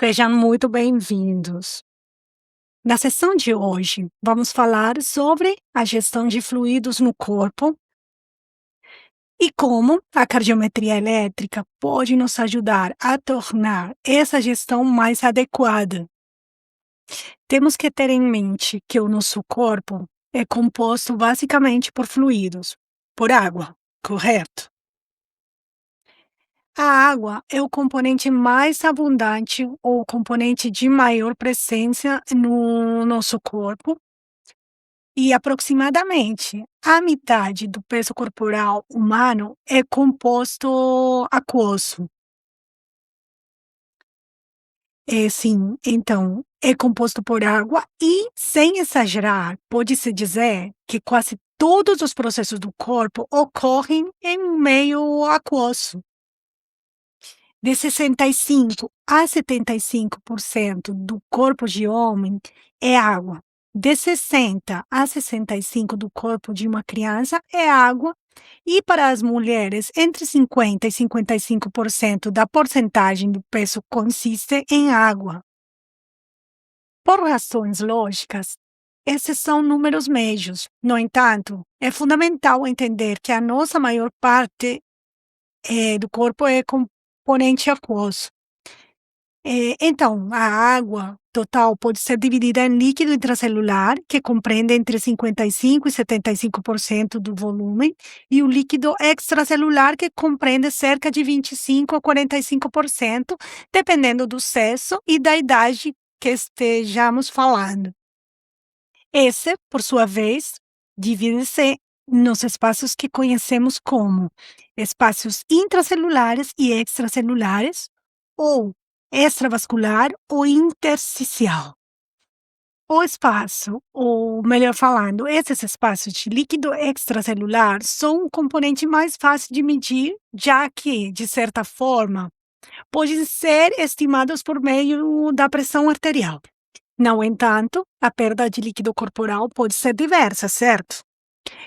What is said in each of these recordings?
Sejam muito bem-vindos. Na sessão de hoje, vamos falar sobre a gestão de fluidos no corpo e como a cardiometria elétrica pode nos ajudar a tornar essa gestão mais adequada. Temos que ter em mente que o nosso corpo é composto basicamente por fluidos, por água, correto? A água é o componente mais abundante ou o componente de maior presença no nosso corpo e aproximadamente a metade do peso corporal humano é composto aquoso. Sim, então, é composto por água e, sem exagerar, pode-se dizer que quase todos os processos do corpo ocorrem em um meio aquoso. De 65 a 75% do corpo de homem é água. De 60 a 65 do corpo de uma criança é água. E para as mulheres, entre 50 e 55% da porcentagem do peso consiste em água. Por razões lógicas, esses são números médios. No entanto, é fundamental entender que a nossa maior parte do corpo é componente aquoso. Então, a água total pode ser dividida em líquido intracelular, que compreende entre 55% e 75% do volume, e o líquido extracelular, que compreende cerca de 25% a 45%, dependendo do sexo e da idade que estejamos falando. Esse, por sua vez, divide-se nos espaços que conhecemos como espaços intracelulares e extracelulares, ou extravascular ou intersticial. O espaço, ou melhor falando, esses espaços de líquido extracelular são um componente mais fácil de medir, já que, de certa forma, podem ser estimados por meio da pressão arterial. No entanto, a perda de líquido corporal pode ser diversa, certo?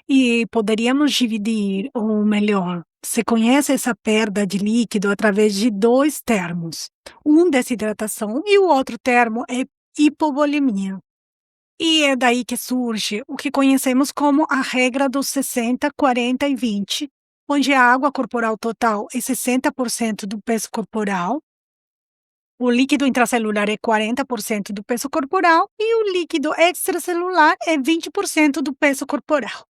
E poderíamos dividir, ou melhor, se conhece essa perda de líquido através de dois termos. Um, desidratação, e o outro termo é hipovolemia. E é daí que surge o que conhecemos como a regra dos 60, 40 e 20, onde a água corporal total é 60% do peso corporal, o líquido intracelular é 40% do peso corporal e o líquido extracelular é 20% do peso corporal.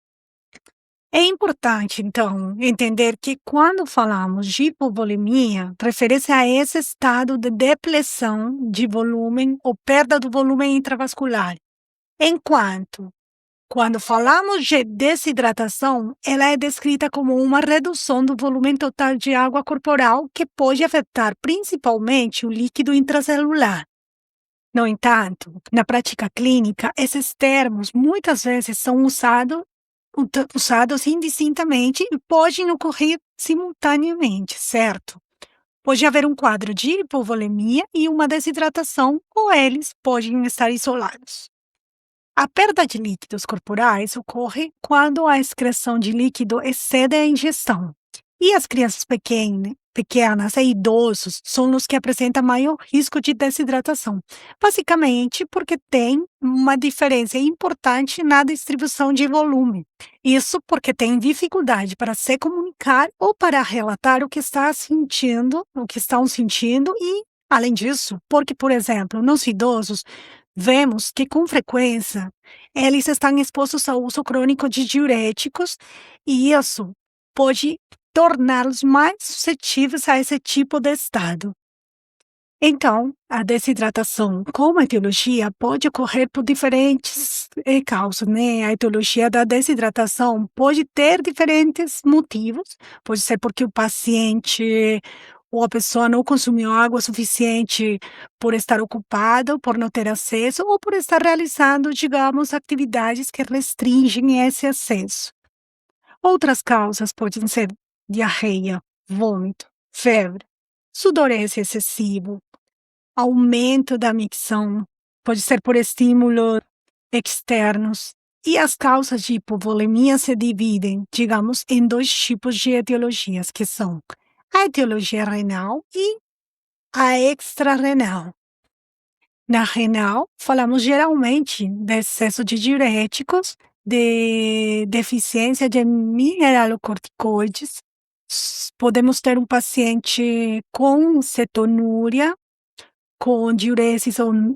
É importante, então, entender que quando falamos de hipovolemia, refere-se a esse estado de depleção de volume ou perda do volume intravascular. Enquanto, quando falamos de desidratação, ela é descrita como uma redução do volume total de água corporal que pode afetar principalmente o líquido intracelular. No entanto, na prática clínica, esses termos muitas vezes são usados indistintamente e podem ocorrer simultaneamente, certo? Pode haver um quadro de hipovolemia e uma desidratação, ou eles podem estar isolados. A perda de líquidos corporais ocorre quando a excreção de líquido excede a ingestão. E as crianças pequenas e idosos são os que apresentam maior risco de desidratação, basicamente porque tem uma diferença importante na distribuição de volume. Isso porque tem dificuldade para se comunicar ou para relatar o que estão sentindo e, além disso, porque, por exemplo, nos idosos, vemos que com frequência eles estão expostos ao uso crônico de diuréticos e isso pode torná-los mais suscetíveis a esse tipo de estado. Então, a desidratação como etiologia pode ocorrer por diferentes causas, né? A etiologia da desidratação pode ter diferentes motivos, pode ser porque o paciente ou a pessoa não consumiu água suficiente por estar ocupado, por não ter acesso, ou por estar realizando, digamos, atividades que restringem esse acesso. Outras causas podem ser diarreia, vômito, febre, sudorese excessivo, aumento da micção, pode ser por estímulos externos. E as causas de hipovolemia se dividem, digamos, em dois tipos de etiologias, que são a etiologia renal e a extrarrenal. Na renal, falamos geralmente de excesso de diuréticos, de deficiência de mineralocorticoides. Podemos ter um paciente com cetonúria, com diurese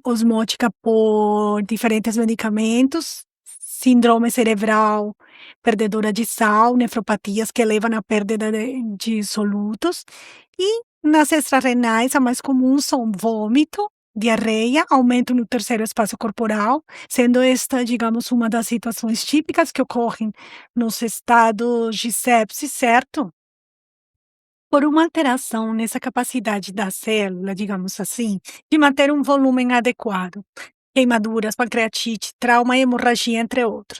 osmótica por diferentes medicamentos, síndrome cerebral perdedora de sal, nefropatias que levam à perda de solutos. E nas extrarrenais, a mais comum são vômito, diarreia, aumento no terceiro espaço corporal, sendo esta, digamos, uma das situações típicas que ocorrem nos estados de sepse, certo? Por uma alteração nessa capacidade da célula, digamos assim, de manter um volume adequado, queimaduras, pancreatite, trauma e hemorragia, entre outros.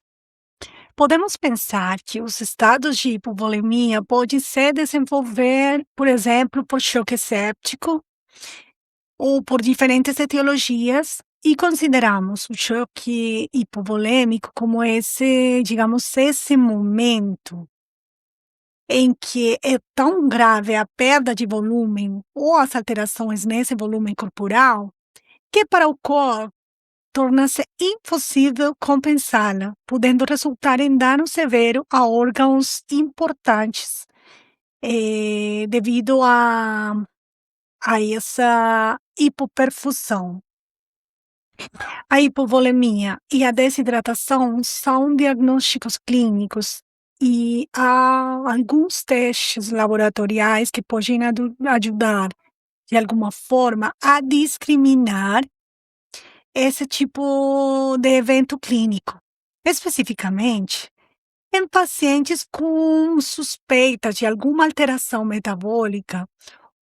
Podemos pensar que os estados de hipovolemia podem se desenvolver, por exemplo, por choque séptico ou por diferentes etiologias, e consideramos o choque hipovolêmico como esse, digamos, esse momento em que é tão grave a perda de volume ou as alterações nesse volume corporal, que para o corpo torna-se impossível compensá-la, podendo resultar em dano severo a órgãos importantes, devido a essa hipoperfusão. A hipovolemia e a desidratação são diagnósticos clínicos e há alguns testes laboratoriais que podem ajudar, de alguma forma, a discriminar esse tipo de evento clínico. Especificamente, em pacientes com suspeitas de alguma alteração metabólica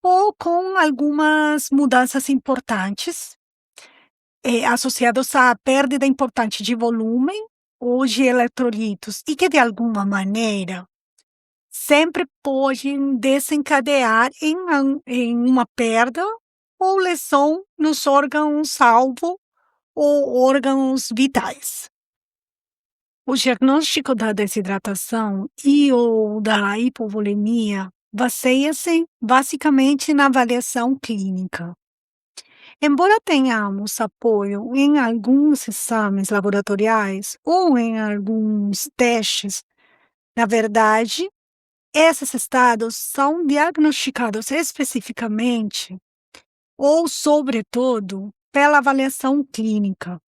ou com algumas mudanças importantes, associados à perda importante de volume ou de eletrolitos e que, de alguma maneira, sempre podem desencadear em uma perda ou lesão nos órgãos-alvo ou órgãos vitais. O diagnóstico da desidratação e ou da hipovolemia baseia-se basicamente na avaliação clínica. Embora tenhamos apoio em alguns exames laboratoriais ou em alguns testes, na verdade, esses estados são diagnosticados especificamente ou, sobretudo, pela avaliação clínica.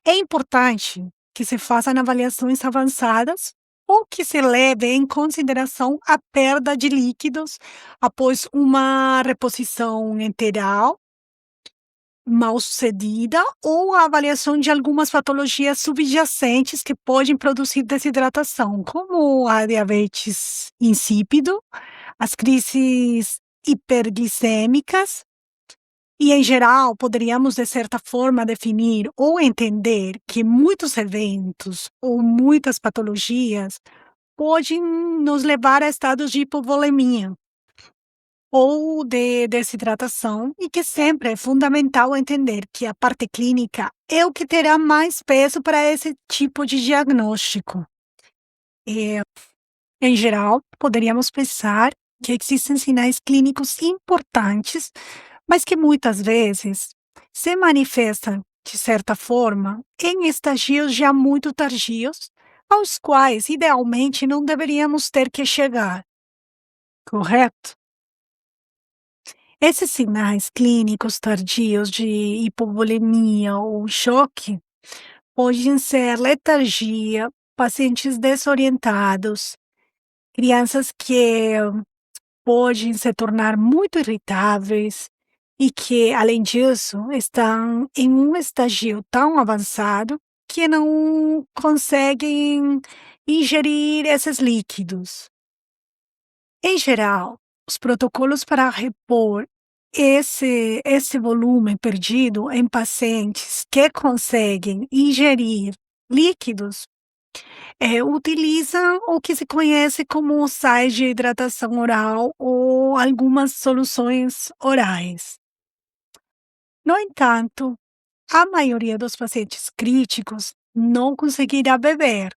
É importante que se façam avaliações avançadas ou que se leve em consideração a perda de líquidos após uma reposição enteral mal sucedida ou a avaliação de algumas patologias subjacentes que podem produzir desidratação, como a diabetes insípido, as crises hiperglicêmicas. E, em geral, poderíamos, de certa forma, definir ou entender que muitos eventos ou muitas patologias podem nos levar a estados de hipovolemia ou de desidratação, e que sempre é fundamental entender que a parte clínica é o que terá mais peso para esse tipo de diagnóstico. Em geral, poderíamos pensar que existem sinais clínicos importantes, mas que muitas vezes se manifestam, de certa forma, em estágios já muito tardios, aos quais idealmente não deveríamos ter que chegar, correto? Esses sinais clínicos tardios de hipovolemia ou choque podem ser letargia, pacientes desorientados, crianças que podem se tornar muito irritáveis e que, além disso, estão em um estágio tão avançado que não conseguem ingerir esses líquidos. Em geral, os protocolos para repor esse volume perdido em pacientes que conseguem ingerir líquidos utilizam o que se conhece como sais de hidratação oral ou algumas soluções orais. No entanto, a maioria dos pacientes críticos não conseguirá beber,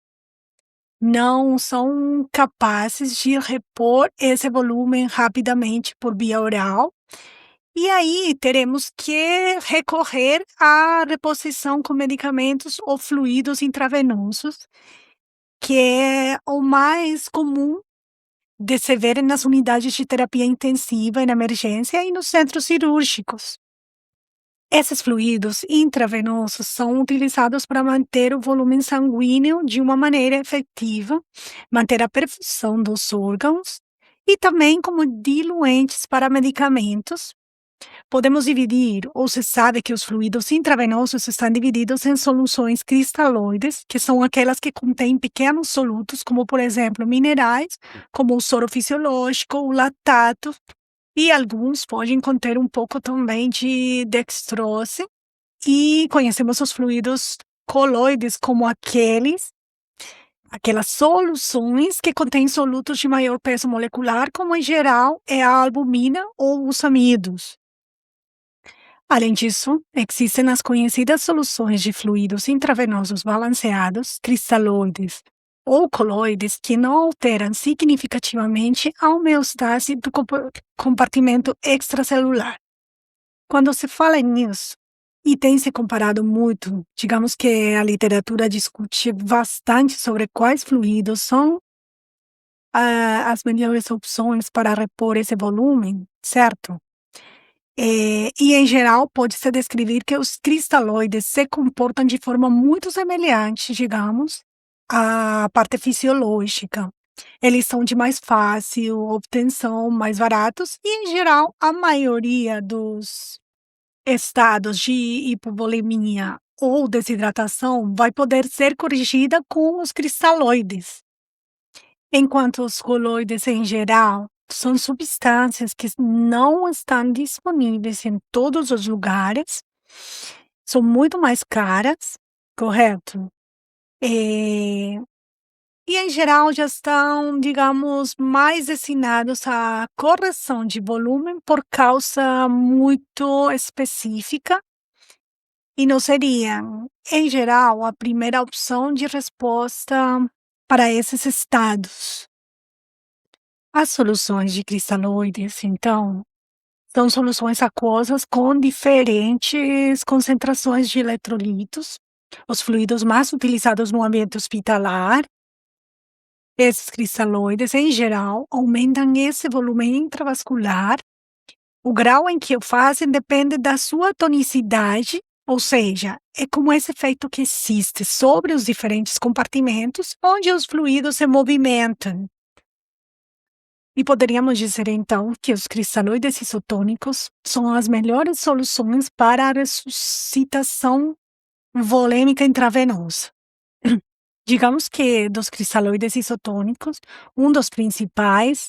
não são capazes de repor esse volume rapidamente por via oral E aí teremos que recorrer à reposição com medicamentos ou fluidos intravenosos, que é o mais comum de se ver nas unidades de terapia intensiva em emergência e nos centros cirúrgicos. Esses fluidos intravenosos são utilizados para manter o volume sanguíneo de uma maneira efetiva, manter a perfusão dos órgãos e também como diluentes para medicamentos. Podemos dividir, ou se sabe que os fluidos intravenosos estão divididos em soluções cristalóides, que são aquelas que contêm pequenos solutos, como por exemplo minerais, como o soro fisiológico, o lactato, e alguns podem conter um pouco também de dextrose. E conhecemos os fluidos coloides como aquelas soluções que contêm solutos de maior peso molecular, como em geral é a albumina ou os amidos. Além disso, existem as conhecidas soluções de fluidos intravenosos balanceados, cristalóides ou coloides, que não alteram significativamente a homeostase do compartimento extracelular. Quando se fala nisso, e tem se comparado muito, digamos que a literatura discute bastante sobre quais fluidos são as melhores opções para repor esse volume, certo? E em geral pode-se descrever que os cristalóides se comportam de forma muito semelhante, digamos, à parte fisiológica. Eles são de mais fácil obtenção, mais baratos e, em geral, a maioria dos estados de hipovolemia ou desidratação vai poder ser corrigida com os cristalóides. Enquanto os coloides, em geral, são substâncias que não estão disponíveis em todos os lugares, são muito mais caras, correto? Eh, e em geral já estão, digamos, mais destinados à correção de volume por causa muito específica e não seriam, em geral, a primeira opção de resposta para esses estados. As soluções de cristalóides, então, são soluções aquosas com diferentes concentrações de eletrolitos, os fluidos mais utilizados no ambiente hospitalar. Esses cristalóides, em geral, aumentam esse volume intravascular. O grau em que o fazem depende da sua tonicidade, ou seja, é como esse efeito que existe sobre os diferentes compartimentos onde os fluidos se movimentam. E poderíamos dizer então que os cristalóides isotônicos são as melhores soluções para a ressuscitação volêmica intravenosa. Digamos que dos cristalóides isotônicos, um dos principais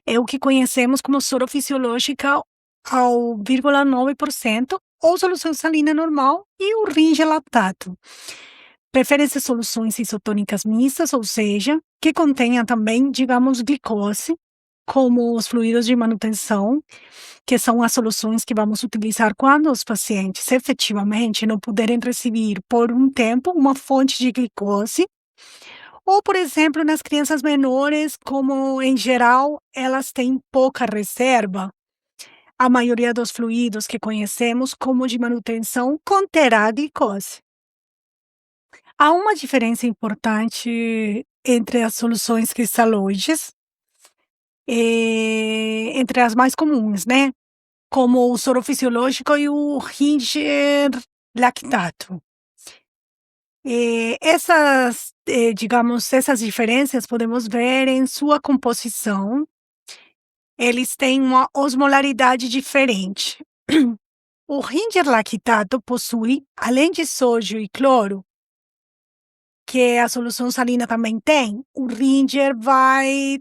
é o que conhecemos como soro fisiológica ao 0,9% ou solução salina normal e o ringe lactato. Preferem-se soluções isotônicas mistas, ou seja, que contenham também, digamos, glicose, como os fluidos de manutenção, que são as soluções que vamos utilizar quando os pacientes efetivamente não puderem receber por um tempo uma fonte de glicose, ou, por exemplo, nas crianças menores, como em geral elas têm pouca reserva, a maioria dos fluidos que conhecemos como de manutenção conterá glicose. Há uma diferença importante entre as soluções cristalóides, entre as mais comuns, né, como o soro fisiológico e o Ringer lactato. Digamos, essas diferenças podemos ver em sua composição. Eles têm uma osmolaridade diferente. O Ringer lactato possui, além de sódio e cloro, que a solução salina também tem, o Ringer vai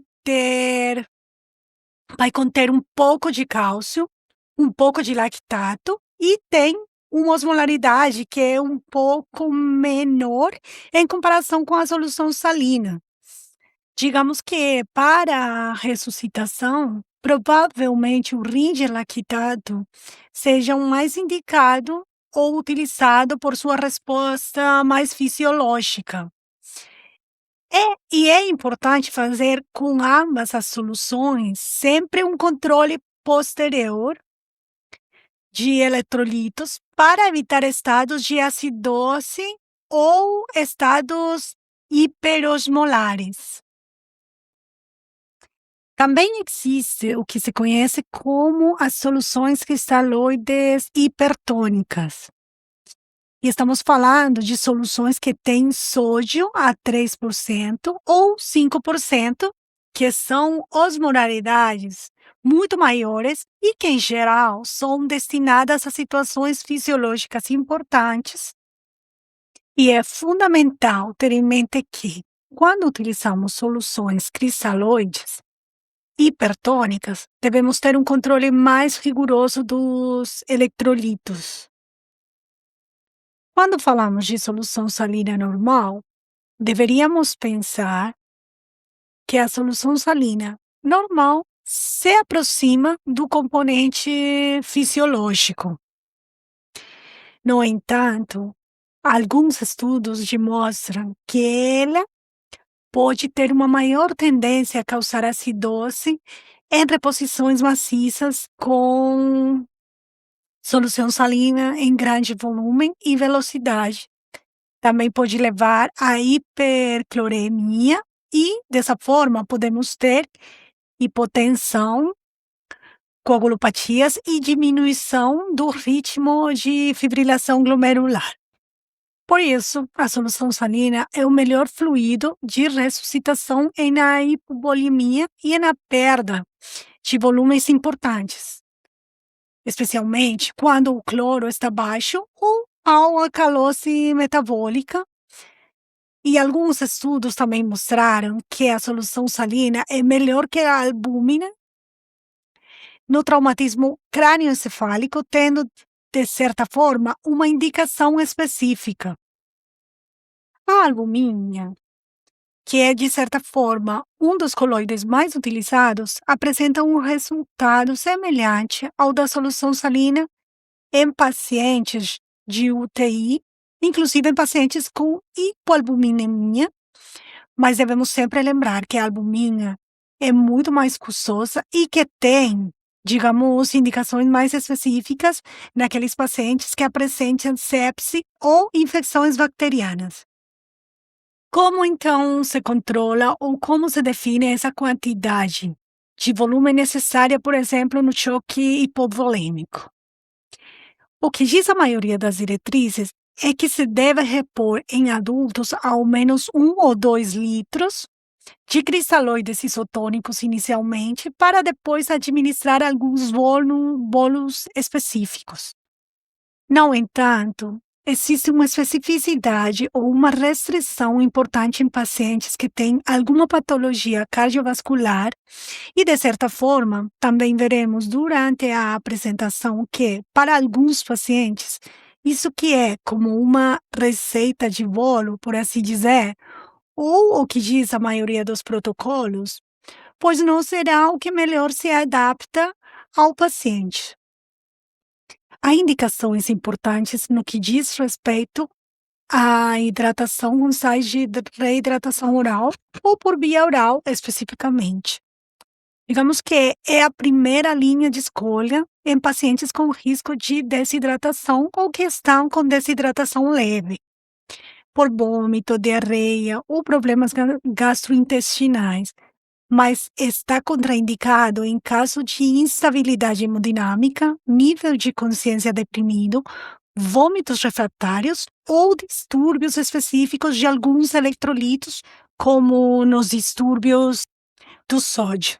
conter um pouco de cálcio, um pouco de lactato e tem uma osmolaridade que é um pouco menor em comparação com a solução salina. Digamos que para a ressuscitação, provavelmente o Ringer lactato seja o mais indicado ou utilizado por sua resposta mais fisiológica. É importante fazer com ambas as soluções sempre um controle posterior de eletrolitos para evitar estados de acidose ou estados hiperosmolares. Também existe o que se conhece como as soluções cristalóides hipertônicas. E estamos falando de soluções que têm sódio a 3% ou 5%, que são osmolaridades muito maiores e que, em geral, são destinadas a situações fisiológicas importantes. E é fundamental ter em mente que, quando utilizamos soluções cristalóides hipertônicas, devemos ter um controle mais rigoroso dos eletrolitos. Quando falamos de solução salina normal, deveríamos pensar que a solução salina normal se aproxima do componente fisiológico. No entanto, alguns estudos demonstram que ela pode ter uma maior tendência a causar acidose em reposições maciças com solução salina em grande volume e velocidade. Também pode levar à hipercloremia e, dessa forma, podemos ter hipotensão, coagulopatias e diminuição do ritmo de fibrilação glomerular. Por isso, a solução salina é o melhor fluido de ressuscitação na hipovolemia e na perda de volumes importantes, especialmente quando o cloro está baixo ou há alcalose metabólica. E alguns estudos também mostraram que a solução salina é melhor que a albúmina no traumatismo crânioencefálico, tendo, de certa forma, uma indicação específica. A albumina, que é, de certa forma, um dos coloides mais utilizados, apresenta um resultado semelhante ao da solução salina em pacientes de UTI, inclusive em pacientes com hipoalbuminemia, mas devemos sempre lembrar que a albumina é muito mais custosa e que tem, digamos, indicações mais específicas naqueles pacientes que apresentam sepse ou infecções bacterianas. Como então se controla ou como se define essa quantidade de volume necessária, por exemplo, no choque hipovolêmico? O que diz a maioria das diretrizes é que se deve repor em adultos ao menos 1 ou 2 litros de cristalóides isotônicos inicialmente, para depois administrar alguns bolos específicos. No entanto, existe uma especificidade ou uma restrição importante em pacientes que têm alguma patologia cardiovascular e, de certa forma, também veremos durante a apresentação que, para alguns pacientes, isso que é como uma receita de bolo, por assim dizer, ou o que diz a maioria dos protocolos, pois não será o que melhor se adapta ao paciente. Há indicações importantes no que diz respeito à hidratação com sais de reidratação oral ou por via oral especificamente. Digamos que é a primeira linha de escolha em pacientes com risco de desidratação ou que estão com desidratação leve, por vômito, diarreia ou problemas gastrointestinais, mas está contraindicado em caso de instabilidade hemodinâmica, nível de consciência deprimido, vômitos refratários ou distúrbios específicos de alguns eletrolitos, como nos distúrbios do sódio.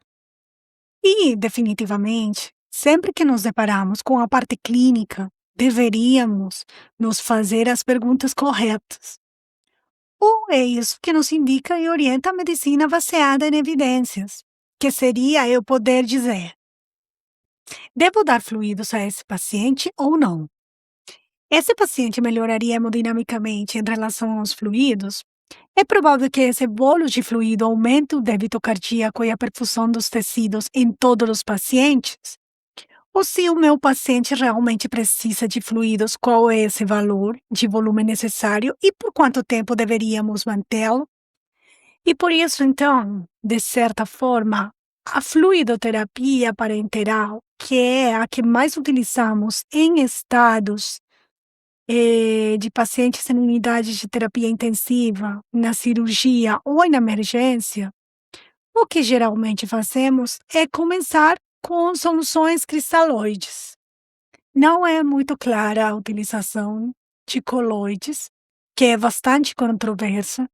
E, definitivamente, sempre que nos deparamos com a parte clínica, deveríamos nos fazer as perguntas corretas. Ou é isso que nos indica e orienta a medicina baseada em evidências, que seria eu poder dizer: devo dar fluidos a esse paciente ou não? Esse paciente melhoraria hemodinamicamente em relação aos fluidos? É provável que esse bolo de fluido aumente o débito cardíaco e a perfusão dos tecidos em todos os pacientes? Ou se o meu paciente realmente precisa de fluidos, qual é esse valor de volume necessário e por quanto tempo deveríamos mantê-lo? E por isso, então, de certa forma, a fluidoterapia parenteral, que é a que mais utilizamos em estados, de pacientes em unidades de terapia intensiva, na cirurgia ou na emergência, o que geralmente fazemos é começar com soluções cristalóides. Não é muito clara a utilização de coloides, que é bastante controversa,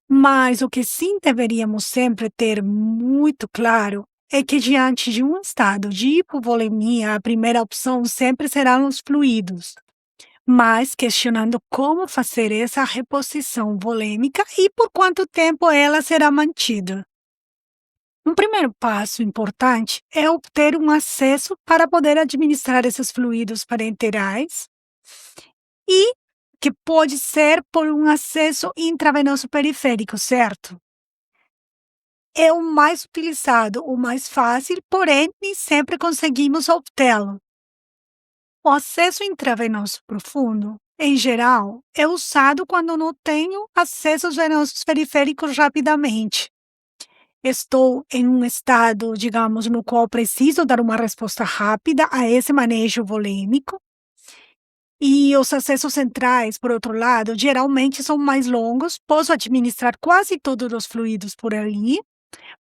mas o que sim deveríamos sempre ter muito claro é que, diante de um estado de hipovolemia, a primeira opção sempre serão os fluidos, mas questionando como fazer essa reposição volêmica e por quanto tempo ela será mantida. Um primeiro passo importante é obter um acesso para poder administrar esses fluidos parenterais e que pode ser por um acesso intravenoso periférico, certo? É o mais utilizado, o mais fácil, porém nem sempre conseguimos obtê-lo. O acesso intravenoso profundo, em geral, é usado quando não tenho acessos venosos periféricos rapidamente. Estou em um estado, digamos, no qual preciso dar uma resposta rápida a esse manejo volêmico. E os acessos centrais, por outro lado, geralmente são mais longos, posso administrar quase todos os fluidos por ali,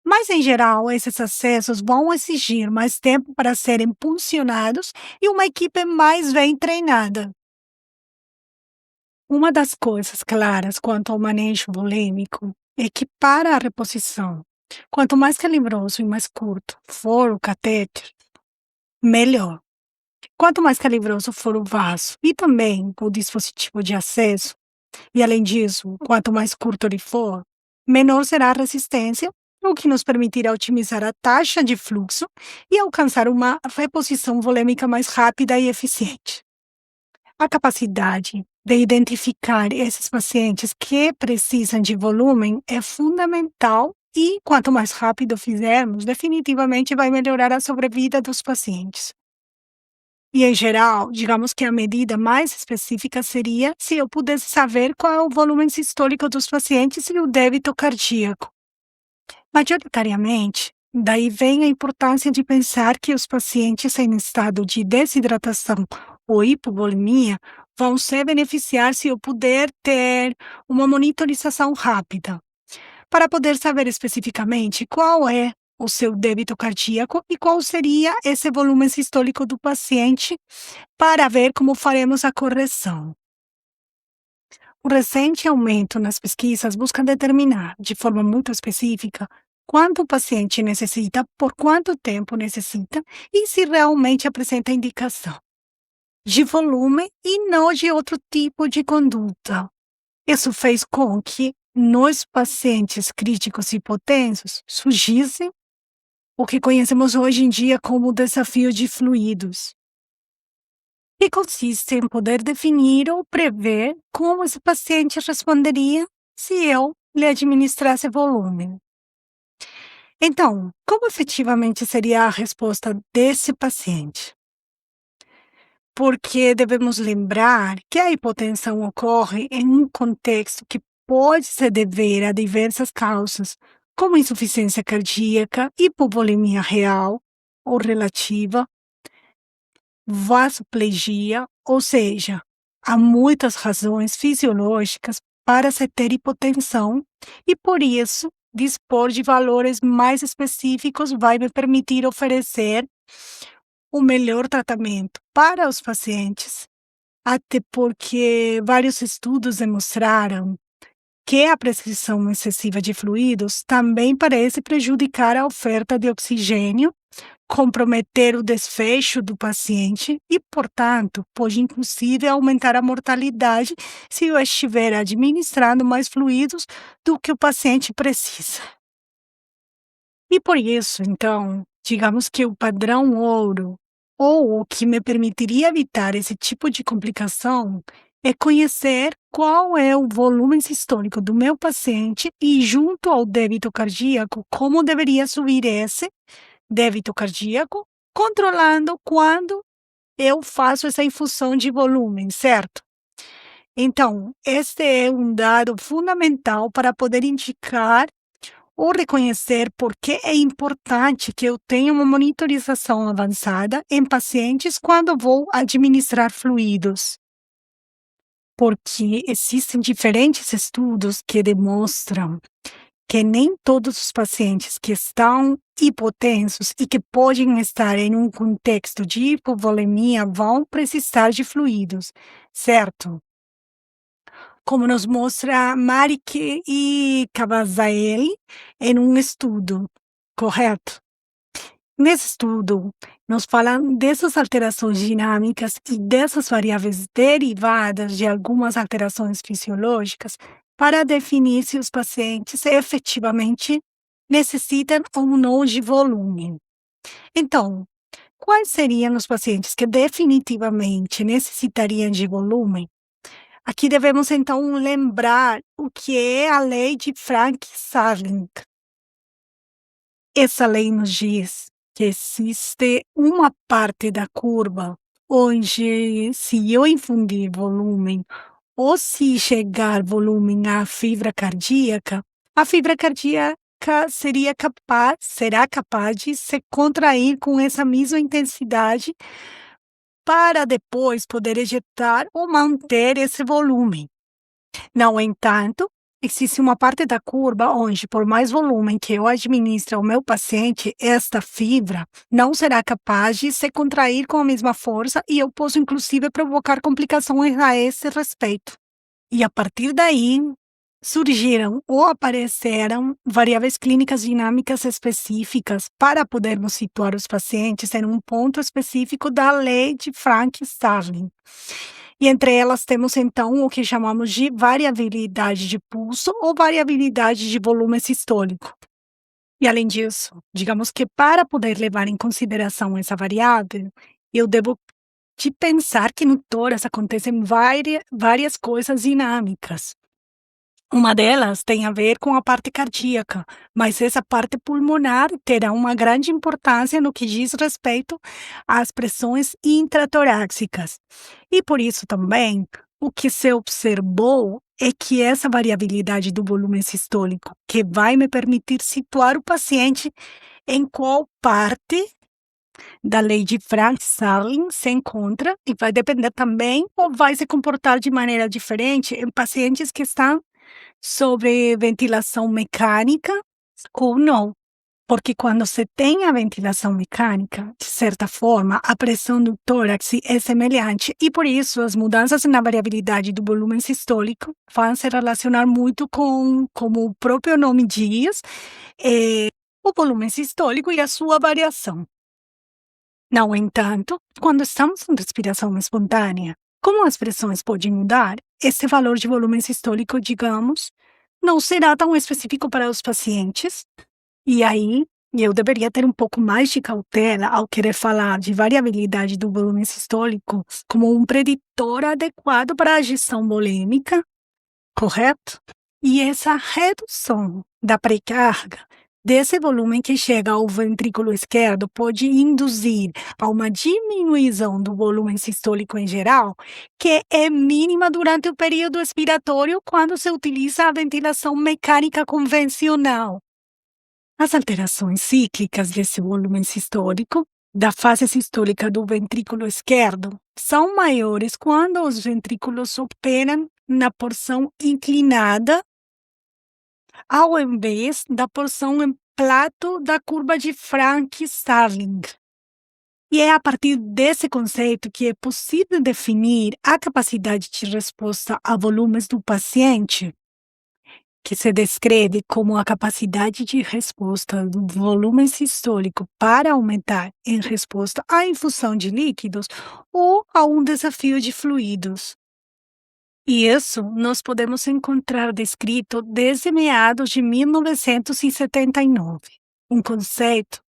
mas em geral esses acessos vão exigir mais tempo para serem funcionados e uma equipe mais bem treinada. Uma das coisas claras quanto ao manejo volêmico é que, para a reposição, quanto mais calibroso e mais curto for o catéter, melhor. Quanto mais calibroso for o vaso e também o dispositivo de acesso, e além disso, quanto mais curto ele for, menor será a resistência, o que nos permitirá otimizar a taxa de fluxo e alcançar uma reposição volêmica mais rápida e eficiente. A capacidade de identificar esses pacientes que precisam de volume é fundamental e, quanto mais rápido fizermos, definitivamente vai melhorar a sobrevida dos pacientes. E, em geral, digamos que a medida mais específica seria se eu pudesse saber qual é o volume sistólico dos pacientes e o débito cardíaco. Majoritariamente, daí vem a importância de pensar que os pacientes em estado de desidratação ou hipovolemia vão se beneficiar se eu puder ter uma monitorização rápida, para poder saber especificamente qual é o seu débito cardíaco e qual seria esse volume sistólico do paciente, para ver como faremos a correção. O recente aumento nas pesquisas busca determinar, de forma muito específica, quanto o paciente necessita, por quanto tempo necessita e se realmente apresenta indicação de volume e não de outro tipo de conduta. Isso fez com que, nos pacientes críticos hipotensos, surgisse o que conhecemos hoje em dia como o desafio de fluidos, que consiste em poder definir ou prever como esse paciente responderia se eu lhe administrasse volume. Então, como efetivamente seria a resposta desse paciente? Porque devemos lembrar que a hipotensão ocorre em um contexto que pode se dever a diversas causas, como insuficiência cardíaca, hipovolemia real ou relativa, vasoplegia, ou seja, há muitas razões fisiológicas para se ter hipotensão e, por isso, dispor de valores mais específicos vai me permitir oferecer o melhor tratamento para os pacientes, até porque vários estudos demonstraram que a prescrição excessiva de fluidos também parece prejudicar a oferta de oxigênio, comprometer o desfecho do paciente e, portanto, pode inclusive aumentar a mortalidade se eu estiver administrando mais fluidos do que o paciente precisa. E por isso, então, digamos que o padrão ouro, ou o que me permitiria evitar esse tipo de complicação, é conhecer qual é o volume sistólico do meu paciente e, junto ao débito cardíaco, como deveria subir esse débito cardíaco, controlando quando eu faço essa infusão de volume, certo? Então, este é um dado fundamental para poder indicar ou reconhecer por que é importante que eu tenha uma monitorização avançada em pacientes quando vou administrar fluidos. Porque existem diferentes estudos que demonstram que nem todos os pacientes que estão hipotensos e que podem estar em um contexto de hipovolemia vão precisar de fluidos, certo? Como nos mostra Maric e Cavazaelli em um estudo, correto? Nesse estudo, nos falam dessas alterações dinâmicas e dessas variáveis derivadas de algumas alterações fisiológicas para definir se os pacientes efetivamente necessitam ou não de volume. Então, quais seriam os pacientes que definitivamente necessitariam de volume? Aqui devemos então lembrar o que é a lei de Frank-Starling. Essa lei nos diz que existe uma parte da curva onde, se eu infundir volume ou se chegar volume à fibra cardíaca, a fibra cardíaca será capaz de se contrair com essa mesma intensidade para depois poder ejetar ou manter esse volume. No entanto, existe uma parte da curva onde, por mais volume que eu administre ao meu paciente, esta fibra não será capaz de se contrair com a mesma força e eu posso, inclusive, provocar complicações a esse respeito. E a partir daí, surgiram ou apareceram variáveis clínicas dinâmicas específicas para podermos situar os pacientes em um ponto específico da lei de Frank-Starling. E entre elas temos então o que chamamos de variabilidade de pulso ou variabilidade de volume sistólico. E além disso, digamos que para poder levar em consideração essa variável, eu devo de pensar que no tórax acontecem várias coisas dinâmicas. Uma delas tem a ver com a parte cardíaca, mas essa parte pulmonar terá uma grande importância no que diz respeito às pressões intratorácicas. E por isso também, o que se observou é que essa variabilidade do volume sistólico, que vai me permitir situar o paciente em qual parte da lei de Frank-Starling se encontra, e vai depender também ou vai se comportar de maneira diferente em pacientes que estão sobre ventilação mecânica ou não. Porque quando se tem a ventilação mecânica, de certa forma, a pressão do tórax é semelhante e por isso as mudanças na variabilidade do volume sistólico vão se relacionar muito com, como o próprio nome diz, o volume sistólico e a sua variação. No entanto, quando estamos em respiração espontânea, como as pressões podem mudar, esse valor de volume sistólico, digamos, não será tão específico para os pacientes. E aí, eu deveria ter um pouco mais de cautela ao querer falar de variabilidade do volume sistólico como um preditor adequado para a gestão volêmica, correto? E essa redução da pré-carga desse volume que chega ao ventrículo esquerdo pode induzir a uma diminuição do volume sistólico em geral, que é mínima durante o período expiratório quando se utiliza a ventilação mecânica convencional. As alterações cíclicas desse volume sistólico, da fase sistólica do ventrículo esquerdo, são maiores quando os ventrículos operam na porção inclinada ao invés da porção em plato da curva de Frank-Starling. E é a partir desse conceito que é possível definir a capacidade de resposta a volumes do paciente, que se descreve como a capacidade de resposta do volume sistólico para aumentar em resposta à infusão de líquidos ou a um desafio de fluidos. E isso nós podemos encontrar descrito desde meados de 1979, um conceito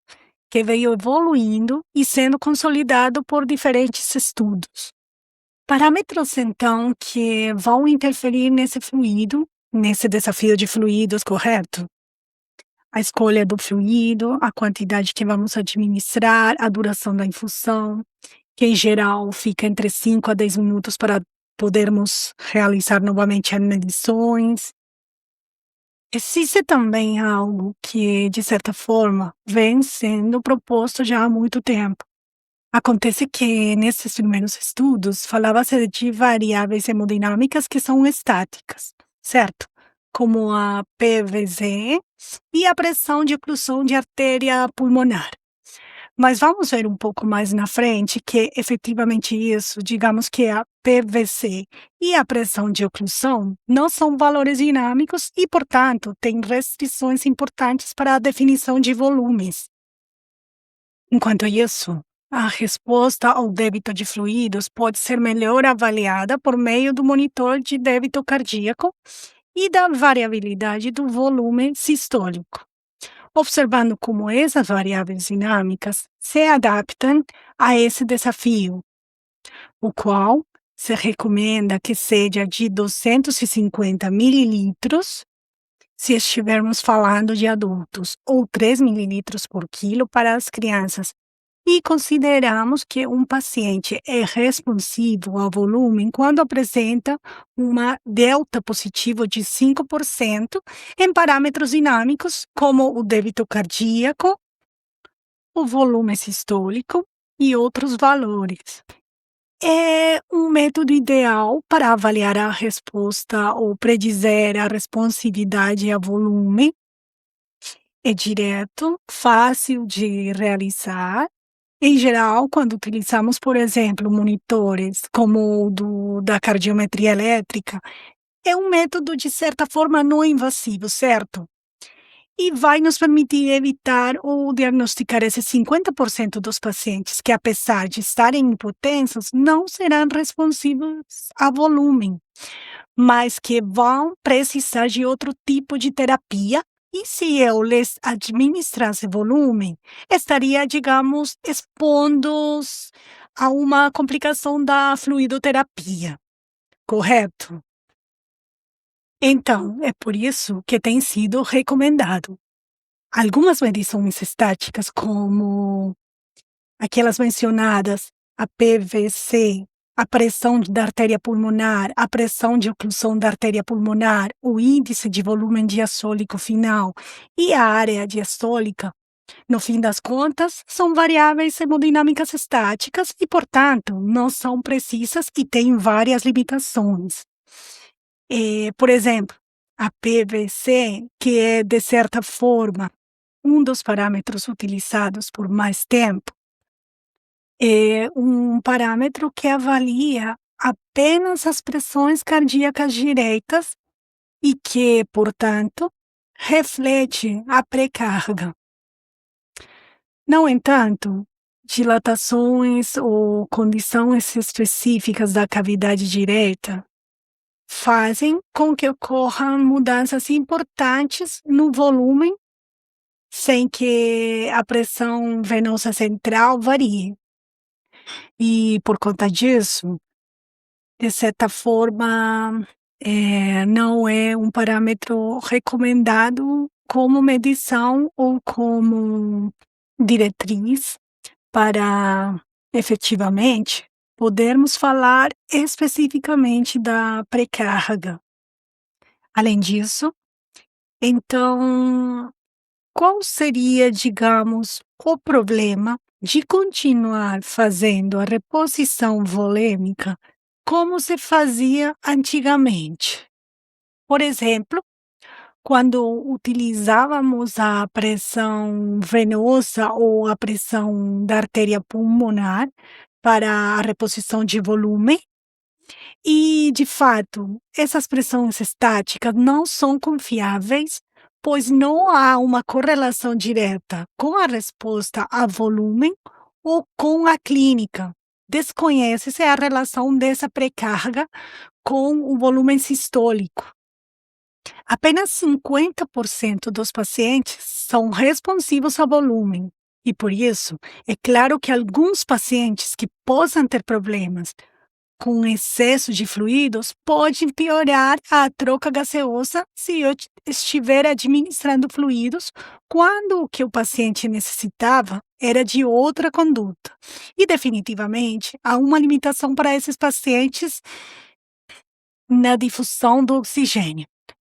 que veio evoluindo e sendo consolidado por diferentes estudos. Parâmetros, então, que vão interferir nesse fluido, nesse desafio de fluidos, correto? A escolha do fluido, a quantidade que vamos administrar, a duração da infusão, que em geral fica entre 5 a 10 minutos para podermos realizar novamente as medições. Existe também algo que, de certa forma, vem sendo proposto já há muito tempo. Acontece que, nesses primeiros estudos, falava-se de variáveis hemodinâmicas que são estáticas, certo? Como a PVZ e a pressão de oclusão de artéria pulmonar. Mas vamos ver um pouco mais na frente que efetivamente isso, digamos que a PVC e a pressão de oclusão não são valores dinâmicos e, portanto, têm restrições importantes para a definição de volumes. Enquanto isso, a resposta ao débito de fluidos pode ser melhor avaliada por meio do monitor de débito cardíaco e da variabilidade do volume sistólico, observando como essas variáveis dinâmicas se adaptam a esse desafio, o qual se recomenda que seja de 250 mililitros se estivermos falando de adultos, ou 3 mililitros por quilo para as crianças. E consideramos que um paciente é responsivo ao volume quando apresenta uma delta positivo de 5% em parâmetros dinâmicos, como o débito cardíaco, o volume sistólico e outros valores. É um método ideal para avaliar a resposta ou predizer a responsividade a volume. É direto, fácil de realizar. Em geral, quando utilizamos, por exemplo, monitores como o da cardiometria elétrica, é um método de certa forma não invasivo, certo? E vai nos permitir evitar ou diagnosticar esses 50% dos pacientes que, apesar de estarem hipotensos, não serão responsivos a volume, mas que vão precisar de outro tipo de terapia. E se eu lhes administrasse volume, estaria, digamos, expondo-os a uma complicação da fluidoterapia, correto? Então, é por isso que tem sido recomendado. Algumas medições estáticas, como aquelas mencionadas, a PVC, a pressão da artéria pulmonar, a pressão de oclusão da artéria pulmonar, o índice de volume diastólico final e a área diastólica, no fim das contas, são variáveis hemodinâmicas estáticas e, portanto, não são precisas e têm várias limitações. Por exemplo, a PVC, que é, de certa forma, um dos parâmetros utilizados por mais tempo, é um parâmetro que avalia apenas as pressões cardíacas diretas e que, portanto, reflete a pré-carga. No entanto, dilatações ou condições específicas da cavidade direta fazem com que ocorram mudanças importantes no volume sem que a pressão venosa central varie. E por conta disso, de certa forma, não é um parâmetro recomendado como medição ou como diretriz para, efetivamente, podermos falar especificamente da pré-carga. Além disso, então, qual seria, digamos, o problema de continuar fazendo a reposição volêmica como se fazia antigamente? Por exemplo, quando utilizávamos a pressão venosa ou a pressão da artéria pulmonar para a reposição de volume, e, de fato, essas pressões estáticas não são confiáveis, pois não há uma correlação direta com a resposta a volume ou com a clínica. Desconhece-se a relação dessa pré-carga com o volume sistólico. Apenas 50% dos pacientes são responsivos ao volume. E por isso, é claro que alguns pacientes que possam ter problemas com excesso de fluidos pode piorar a troca gaseosa se eu estiver administrando fluidos quando o que o paciente necessitava era de outra conduta. E definitivamente há uma limitação para esses pacientes na difusão do oxigênio.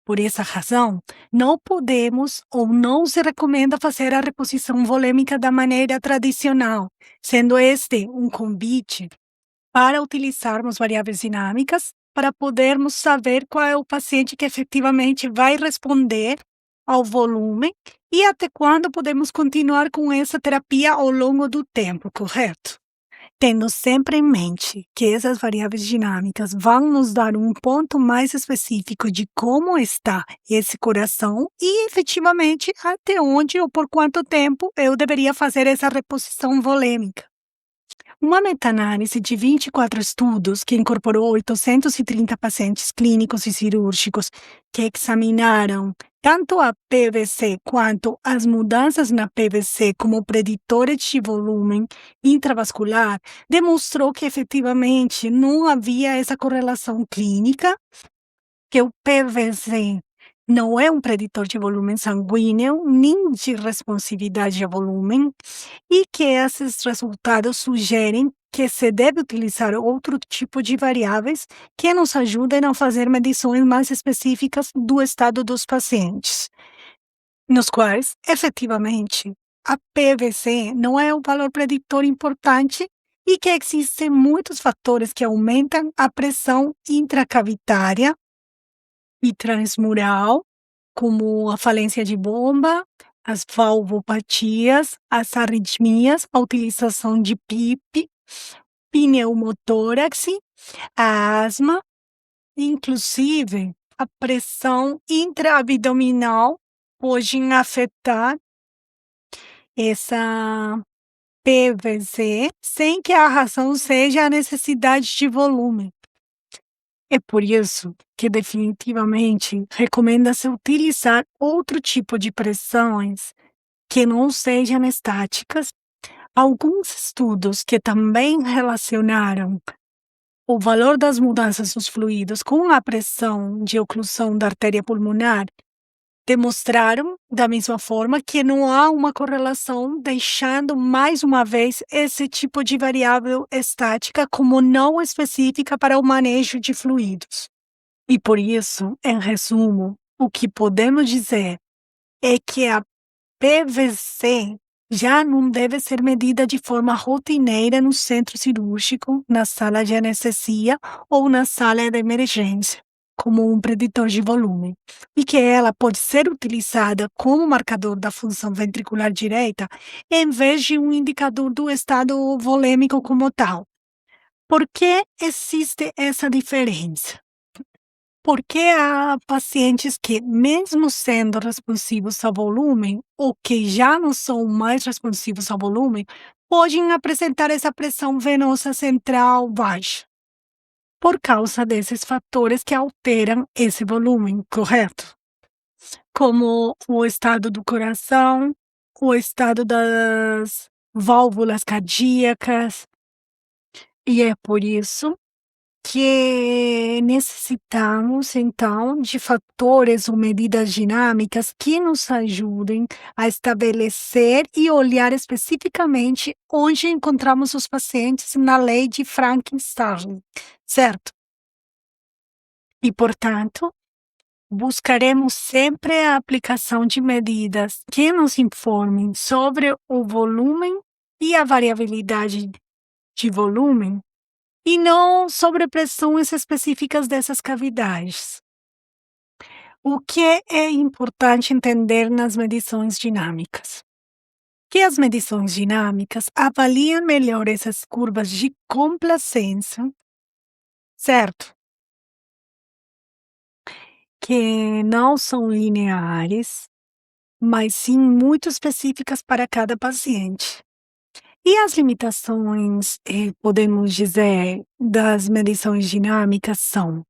Por essa razão, não podemos ou não se recomenda fazer a reposição volêmica da maneira tradicional, sendo este um convite para utilizarmos variáveis dinâmicas para podermos saber qual é o paciente que efetivamente vai responder ao volume e até quando podemos continuar com essa terapia ao longo do tempo, correto? Tendo sempre em mente que essas variáveis dinâmicas vão nos dar um ponto mais específico de como está esse coração e, efetivamente, até onde ou por quanto tempo eu deveria fazer essa reposição volêmica. Uma meta-análise de 24 estudos, que incorporou 830 pacientes clínicos e cirúrgicos, que examinaram tanto a PVC quanto as mudanças na PVC como preditores de volume intravascular, demonstrou que efetivamente não havia essa correlação clínica, que o PVC não é um preditor de volume sanguíneo nem de responsividade a volume, e que esses resultados sugerem que se deve utilizar outro tipo de variáveis que nos ajudem a fazer medições mais específicas do estado dos pacientes, nos quais, efetivamente, a PVC não é um valor preditor importante e que existem muitos fatores que aumentam a pressão intracavitária e transmural, como a falência de bomba, as valvopatias, as arritmias, a utilização de PIP, pneumotórax, a asma, inclusive a pressão intraabdominal pode afetar essa PVC sem que a razão seja a necessidade de volume. É por isso que definitivamente recomenda-se utilizar outro tipo de pressões que não sejam estáticas. Alguns estudos que também relacionaram o valor das mudanças dos fluidos com a pressão de oclusão da artéria pulmonar demonstraram, da mesma forma, que não há uma correlação, deixando mais uma vez esse tipo de variável estática como não específica para o manejo de fluidos. E por isso, em resumo, o que podemos dizer é que a PVC já não deve ser medida de forma rotineira no centro cirúrgico, na sala de anestesia ou na sala de emergência, como um preditor de volume, e que ela pode ser utilizada como marcador da função ventricular direita em vez de um indicador do estado volêmico como tal. Por que existe essa diferença? Porque há pacientes que, mesmo sendo responsivos ao volume, ou que já não são mais responsivos ao volume, podem apresentar essa pressão venosa central baixa, por causa desses fatores que alteram esse volume, correto? Como o estado do coração, o estado das válvulas cardíacas, e é por isso que necessitamos, então, de fatores ou medidas dinâmicas que nos ajudem a estabelecer e olhar especificamente onde encontramos os pacientes na lei de Frankenstein, certo? E, portanto, buscaremos sempre a aplicação de medidas que nos informem sobre o volume e a variabilidade de volume, e não sobre pressões específicas dessas cavidades. O que é importante entender nas medições dinâmicas? Que as medições dinâmicas avaliam melhor essas curvas de complacência, certo? Que não são lineares, mas sim muito específicas para cada paciente. E as limitações, podemos dizer, das medições dinâmicas são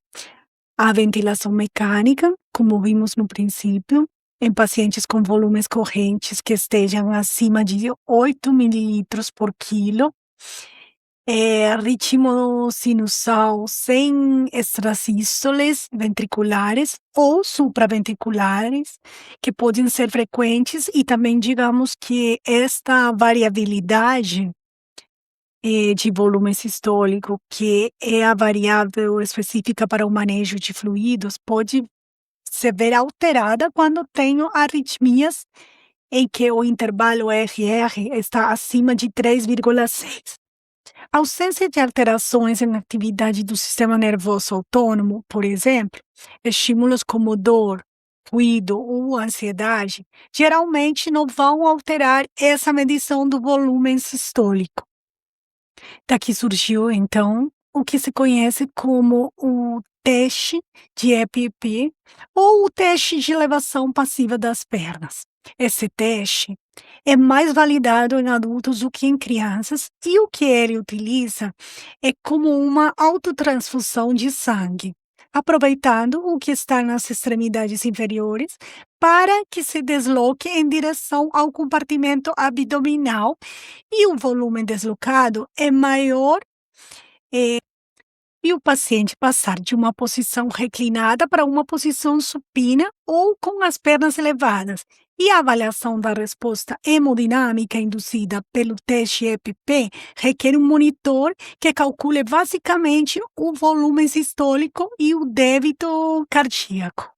a ventilação mecânica, como vimos no princípio, em pacientes com volumes correntes que estejam acima de 8 mililitros por quilo, ritmo sinusal sem extrasístoles ventriculares ou supraventriculares, que podem ser frequentes, e também digamos que esta variabilidade de volume sistólico, que é a variável específica para o manejo de fluidos, pode se ver alterada quando tenho arritmias em que o intervalo RR está acima de 3,6. A ausência de alterações na atividade do sistema nervoso autônomo, por exemplo, estímulos como dor, ruído ou ansiedade, geralmente não vão alterar essa medição do volume sistólico. Daqui surgiu, então, o que se conhece como o teste de EPP ou o teste de elevação passiva das pernas. Esse teste é mais validado em adultos do que em crianças e o que ele utiliza é como uma autotransfusão de sangue, aproveitando o que está nas extremidades inferiores para que se desloque em direção ao compartimento abdominal e o volume deslocado é maior, e o paciente passar de uma posição reclinada para uma posição supina ou com as pernas elevadas. E a avaliação da resposta hemodinâmica induzida pelo teste EPP requer um monitor que calcule basicamente o volume sistólico e o débito cardíaco.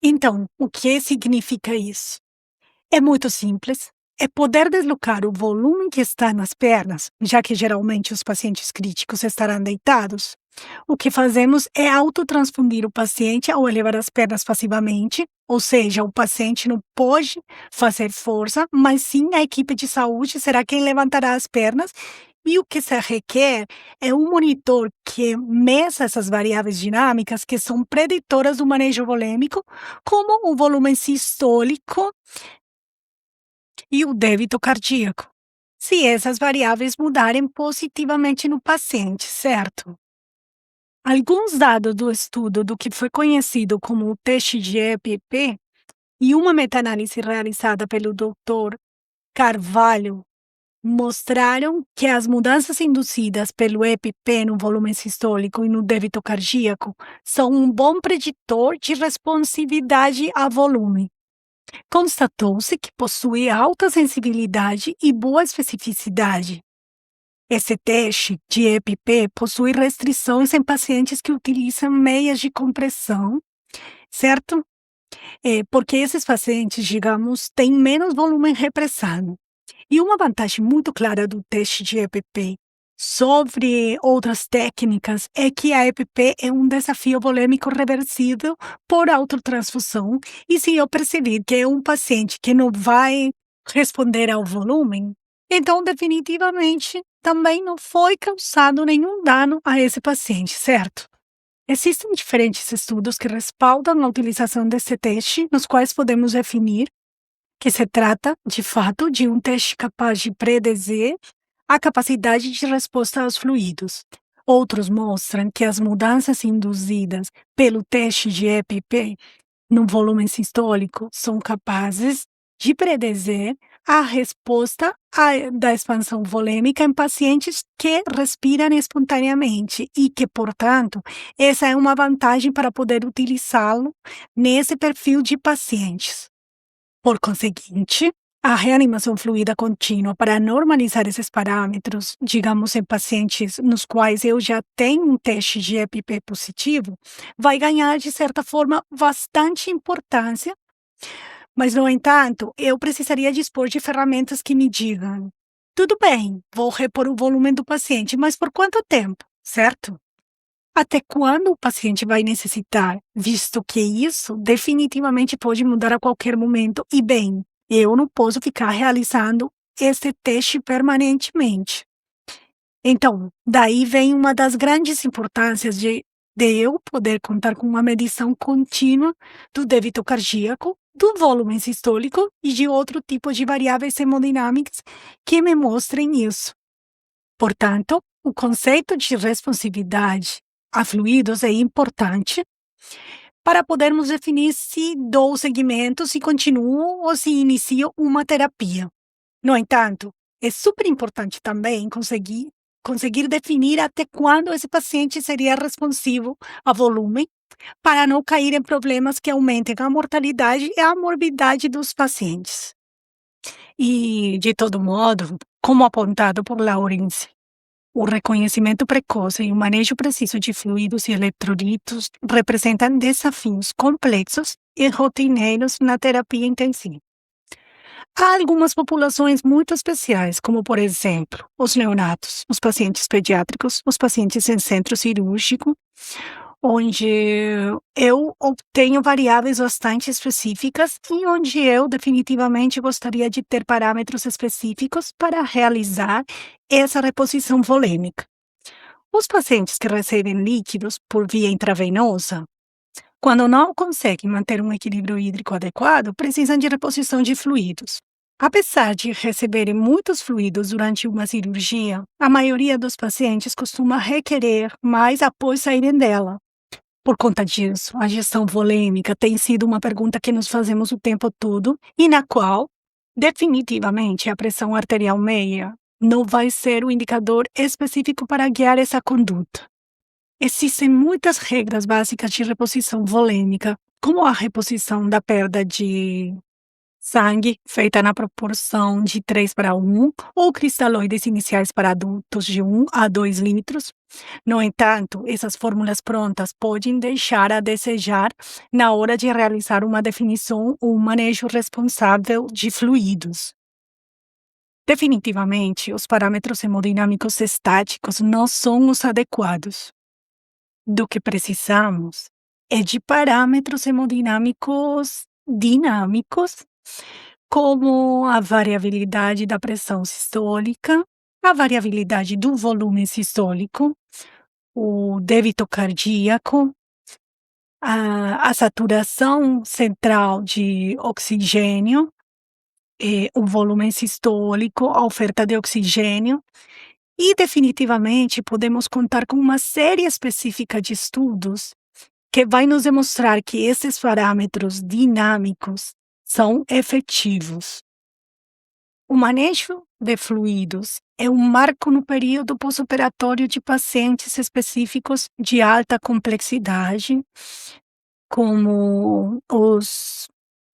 Então, o que significa isso? É muito simples. É poder deslocar o volume que está nas pernas, já que geralmente os pacientes críticos estarão deitados. O que fazemos é autotransfundir o paciente ao elevar as pernas passivamente, ou seja, o paciente não pode fazer força, mas sim a equipe de saúde será quem levantará as pernas. E o que se requer é um monitor que meça essas variáveis dinâmicas que são preditoras do manejo volêmico, como o volume sistólico e o débito cardíaco, se essas variáveis mudarem positivamente no paciente, certo? Alguns dados do estudo do que foi conhecido como o teste de EPP e uma meta-análise realizada pelo Dr. Carvalho mostraram que as mudanças induzidas pelo EPP no volume sistólico e no débito cardíaco são um bom preditor de responsividade a volume. Constatou-se que possui alta sensibilidade e boa especificidade. Esse teste de EPP possui restrições em pacientes que utilizam meias de compressão, certo? Porque esses pacientes, digamos, têm menos volume repressado. E uma vantagem muito clara do teste de EPP sobre outras técnicas é que a EPP é um desafio volêmico reversível por autotransfusão, e se eu perceber que é um paciente que não vai responder ao volume, então definitivamente também não foi causado nenhum dano a esse paciente, certo? Existem diferentes estudos que respaldam a utilização desse teste, nos quais podemos definir que se trata, de fato, de um teste capaz de predizer a capacidade de resposta aos fluidos. Outros mostram que as mudanças induzidas pelo teste de EPP no volume sistólico são capazes de predizer a resposta da expansão volêmica em pacientes que respiram espontaneamente e que, portanto, essa é uma vantagem para poder utilizá-lo nesse perfil de pacientes. Por conseguinte, a reanimação fluida contínua para normalizar esses parâmetros, digamos em pacientes nos quais eu já tenho um teste de EPP positivo, vai ganhar, de certa forma, bastante importância, mas, no entanto, eu precisaria dispor de ferramentas que me digam: tudo bem, vou repor o volume do paciente, mas por quanto tempo, certo? Até quando o paciente vai necessitar, visto que isso definitivamente pode mudar a qualquer momento e, bem, eu não posso ficar realizando esse teste permanentemente. Então, daí vem uma das grandes importâncias de eu poder contar com uma medição contínua do débito cardíaco, do volume sistólico e de outro tipo de variáveis hemodinâmicas que me mostrem isso. Portanto, o conceito de responsividade a fluidos é importante para podermos definir se dou seguimento, se continuo ou se inicio uma terapia. No entanto, é super importante também conseguir definir até quando esse paciente seria responsivo a volume, para não cair em problemas que aumentem a mortalidade e a morbidade dos pacientes. E, de todo modo, como apontado por Lawrence O reconhecimento precoce e o manejo preciso de fluidos e eletrolitos representam desafios complexos e rotineiros na terapia intensiva. Há algumas populações muito especiais, como por exemplo, os neonatos, os pacientes pediátricos, os pacientes em centro cirúrgico, onde eu obtenho variáveis bastante específicas e onde eu definitivamente gostaria de ter parâmetros específicos para realizar essa reposição volêmica. Os pacientes que recebem líquidos por via intravenosa, quando não conseguem manter um equilíbrio hídrico adequado, precisam de reposição de fluidos. Apesar de receberem muitos fluidos durante uma cirurgia, a maioria dos pacientes costuma requerer mais após saírem dela. Por conta disso, a gestão volêmica tem sido uma pergunta que nos fazemos o tempo todo e na qual, definitivamente, a pressão arterial meia não vai ser o indicador específico para guiar essa conduta. Existem muitas regras básicas de reposição volêmica, como a reposição da perda de sangue, feita na proporção de 3:1, ou cristalóides iniciais para adultos de 1 a 2 litros. No entanto, essas fórmulas prontas podem deixar a desejar na hora de realizar uma definição ou um manejo responsável de fluidos. Definitivamente, os parâmetros hemodinâmicos estáticos não são os adequados. Do que precisamos é de parâmetros hemodinâmicos dinâmicos, como a variabilidade da pressão sistólica, a variabilidade do volume sistólico, o débito cardíaco, a saturação central de oxigênio, o volume sistólico, a oferta de oxigênio. E definitivamente podemos contar com uma série específica de estudos que vai nos demonstrar que esses parâmetros dinâmicos são efetivos. O manejo de fluidos é um marco no período pós-operatório de pacientes específicos de alta complexidade, como os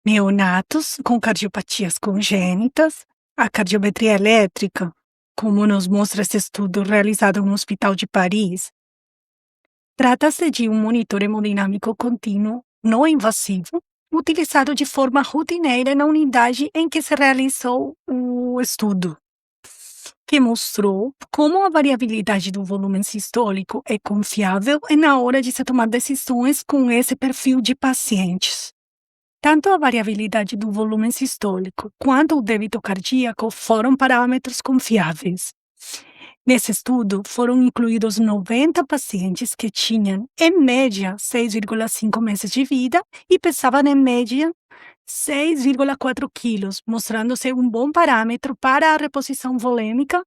neonatos com cardiopatias congênitas, a cardiometria elétrica, como nos mostra esse estudo realizado no Hospital de Paris. Trata-se de um monitor hemodinâmico contínuo não invasivo, utilizado de forma rotineira na unidade em que se realizou o estudo, que mostrou como a variabilidade do volume sistólico é confiável na hora de se tomar decisões com esse perfil de pacientes. Tanto a variabilidade do volume sistólico quanto o débito cardíaco foram parâmetros confiáveis. Nesse estudo, foram incluídos 90 pacientes que tinham, em média, 6,5 meses de vida e pesavam, em média, 6,4 quilos, mostrando-se um bom parâmetro para a reposição volêmica,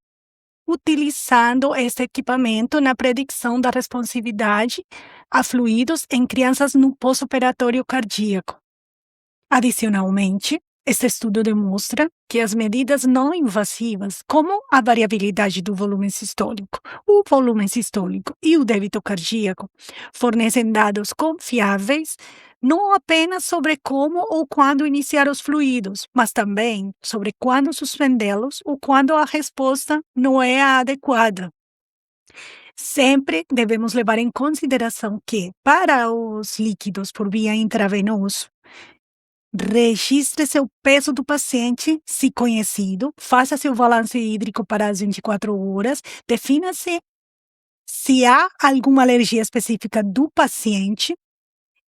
utilizando este equipamento na predição da responsividade a fluidos em crianças no pós-operatório cardíaco. Adicionalmente, este estudo demonstra que as medidas não invasivas, como a variabilidade do volume sistólico, o volume sistólico e o débito cardíaco, fornecem dados confiáveis não apenas sobre como ou quando iniciar os fluidos, mas também sobre quando suspendê-los ou quando a resposta não é a adequada. Sempre devemos levar em consideração que, para os líquidos por via intravenosa, registre seu peso do paciente, se conhecido, faça seu balanço hídrico para as 24 horas, defina-se se há alguma alergia específica do paciente,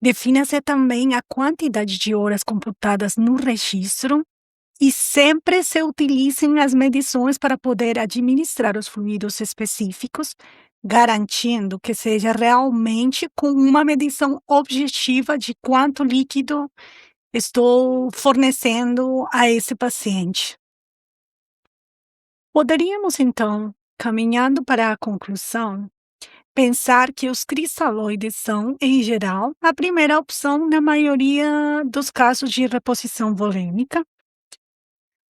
defina-se também a quantidade de horas computadas no registro e sempre se utilizem as medições para poder administrar os fluidos específicos, garantindo que seja realmente com uma medição objetiva de quanto líquido estou fornecendo a esse paciente. Poderíamos, então, caminhando para a conclusão, pensar que os cristalóides são, em geral, a primeira opção na maioria dos casos de reposição volêmica.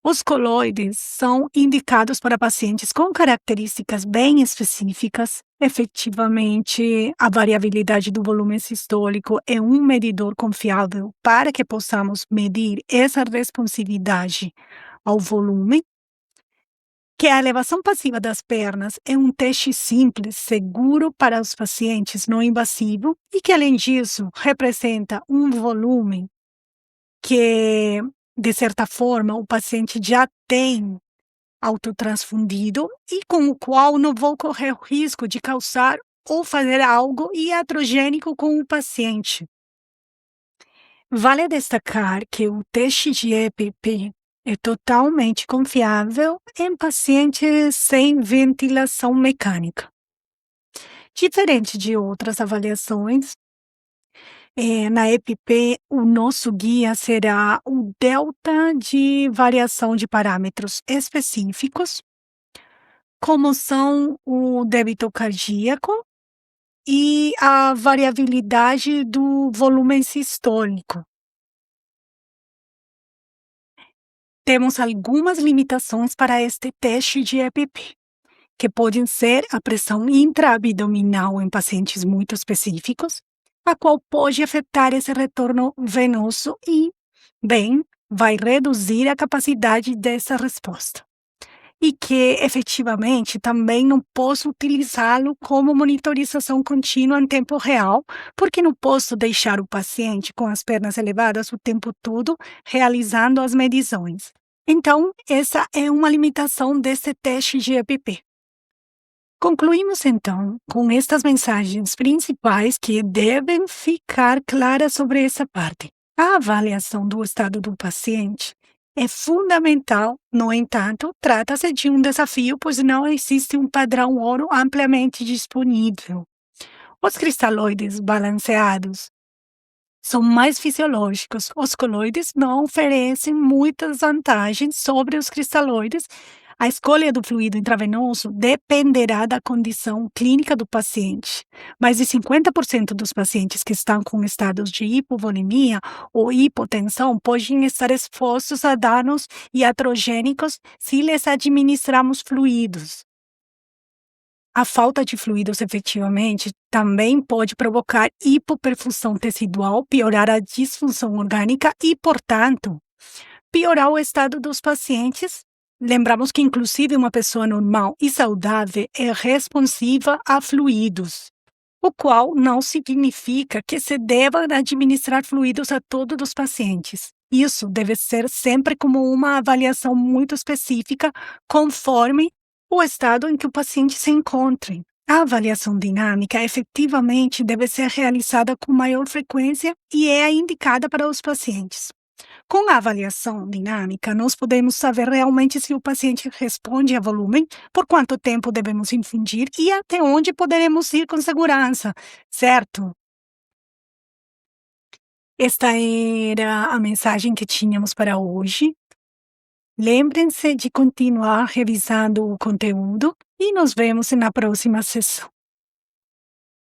Os coloides são indicados para pacientes com características bem específicas. Efetivamente, a variabilidade do volume sistólico é um medidor confiável para que possamos medir essa responsividade ao volume. Que a elevação passiva das pernas é um teste simples, seguro para os pacientes, não invasivo, e que, além disso, representa um volume que, de certa forma, o paciente já tem autotransfundido e com o qual não vou correr o risco de causar ou fazer algo iatrogênico com o paciente. Vale destacar que o teste de EPP é totalmente confiável em pacientes sem ventilação mecânica. Diferente de outras avaliações, na EPP, o nosso guia será o delta de variação de parâmetros específicos, como são o débito cardíaco e a variabilidade do volume sistólico. Temos algumas limitações para este teste de EPP, que podem ser a pressão intraabdominal em pacientes muito específicos, a qual pode afetar esse retorno venoso e, bem, vai reduzir a capacidade dessa resposta. E que, efetivamente, também não posso utilizá-lo como monitorização contínua em tempo real, porque não posso deixar o paciente com as pernas elevadas o tempo todo realizando as medições. Então, essa é uma limitação desse teste de EPP. Concluímos então com estas mensagens principais que devem ficar claras sobre essa parte. A avaliação do estado do paciente é fundamental, no entanto, trata-se de um desafio, pois não existe um padrão ouro amplamente disponível. Os cristalóides balanceados são mais fisiológicos. Os coloides não oferecem muitas vantagens sobre os cristalóides. A escolha do fluido intravenoso dependerá da condição clínica do paciente. Mais de 50% dos pacientes que estão com estados de hipovolemia ou hipotensão podem estar expostos a danos iatrogênicos se lhes administrarmos fluidos. A falta de fluidos efetivamente também pode provocar hipoperfusão tecidual, piorar a disfunção orgânica e, portanto, piorar o estado dos pacientes. Lembramos que, inclusive, uma pessoa normal e saudável é responsiva a fluidos, o qual não significa que se deva administrar fluidos a todos os pacientes. Isso deve ser sempre como uma avaliação muito específica, conforme o estado em que o paciente se encontre. A avaliação dinâmica efetivamente deve ser realizada com maior frequência e é a indicada para os pacientes. Com a avaliação dinâmica, nós podemos saber realmente se o paciente responde a volume, por quanto tempo devemos infundir e até onde poderemos ir com segurança, certo? Esta era a mensagem que tínhamos para hoje. Lembrem-se de continuar revisando o conteúdo e nos vemos na próxima sessão.